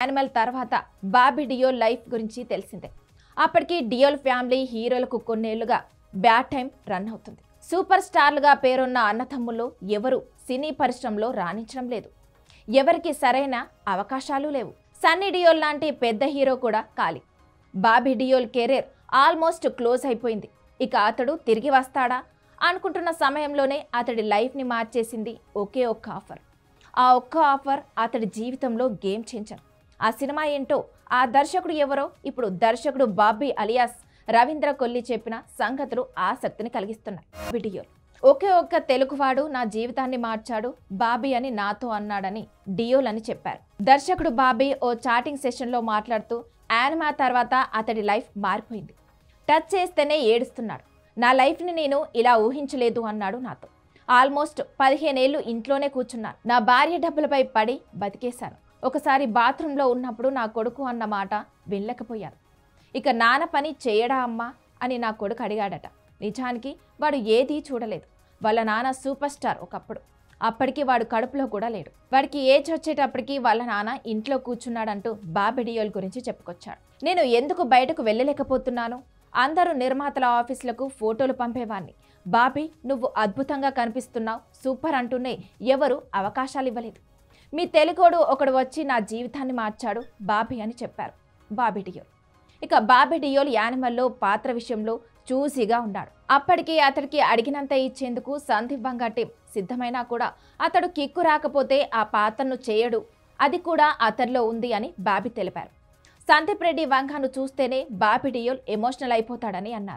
Animal తర్వాత Bobby Deol life గురించి తెలిసిందే. అప్పటికి డియోల్ ఫ్యామిలీ హీరోలకు కొన్నేళ్లుగా బ్యాడ్ టైం రన్ అవుతుంది. సూపర్ స్టార్లుగా పేరున్న అన్నతమ్ముళ్ళు ఎవరు సినీ పరిశ్రమలో రాణించడం లేదు. ఎవరికి సరైన అవకాశాలు లేవు. సన్నీ డియోల్ లాంటి పెద్ద హీరో కూడా ఖాళీ. Bobby Deol career almost close అయిపోయింది. ఇక అతడు తిరిగి వస్తాడా అనుకుంటున్న సమయంలోనే అతడి లైఫ్ని మార్చేసింది ఒకే ఒక్క ఆఫర్. ఆ ఒక్క ఆఫర్ అతడి జీవితంలో గేమ్ చేంజర్. ఆ సినిమా ఏంటో, ఆ దర్శకుడు ఎవరో ఇప్పుడు దర్శకుడు బాబీ అలియాస్ రవీంద్ర కొల్లి చెప్పిన సంగతులు ఆసక్తిని కలిగిస్తున్నాయి. బాబీ డియోల్ ఒకే ఒక్క తెలుగువాడు నా జీవితాన్ని మార్చాడు బాబీ అని నాతో అన్నాడని డియోల్ అని చెప్పారు. దర్శకుడు బాబీ ఓ చాటింగ్ సెషన్లో మాట్లాడుతూ యానిమా తర్వాత అతడి లైఫ్ మారిపోయింది. టచ్ చేస్తేనే ఏడుస్తున్నాడు. నా లైఫ్ని నేను ఇలా ఊహించలేదు అన్నాడు నాతో. ఆల్మోస్ట్ 15 ఏళ్ళు ఇంట్లోనే కూర్చున్నాను. నా భార్య డబ్బులపై పడి బతికేశాను. ఒకసారి బాత్రూంలో ఉన్నప్పుడు నా కొడుకు అన్న మాట వినలేకపోయాను. ఇక నాన్న పని చేయడా అమ్మా అని నా కొడుకు అడిగాడట. నిజానికి వాడు ఏదీ చూడలేదు. వాళ్ళ నాన్న సూపర్ స్టార్ ఒకప్పుడు. అప్పటికి వాడు కడుపులో కూడా లేడు. వాడికి ఏజ్ వచ్చేటప్పటికి వాళ్ళ నాన్న ఇంట్లో కూర్చున్నాడంటూ బాబీ డియోల్ గురించి చెప్పుకొచ్చాడు. నేను ఎందుకు బయటకు వెళ్ళలేకపోతున్నాను? అందరూ నిర్మాతల ఆఫీసులకు ఫోటోలు పంపేవాణ్ణి. బాబీ నువ్వు అద్భుతంగా కనిపిస్తున్నావు, సూపర్ అంటూనే ఎవరు అవకాశాలు ఇవ్వలేదు. మీ తెలుగోడు ఒకడు వచ్చి నా జీవితాన్ని మార్చాడు బాబీ అని చెప్పారు బాబీ డియోల్. ఇక బాబీ డియోల్ యానిమల్లో పాత్ర విషయంలో చూసీగా ఉన్నాడు. అప్పటికి అతడికి అడిగినంత ఇచ్చేందుకు సందీప్ వంగా టీం సిద్ధమైనా కూడా అతడు కిక్కు రాకపోతే ఆ పాత్రను చేయడు. అది కూడా అతడిలో ఉంది అని బాబీ తెలిపారు. సందీప్ రెడ్డి వంగాను చూస్తేనే బాబీ డియోల్ ఎమోషనల్ అయిపోతాడని అన్నారు.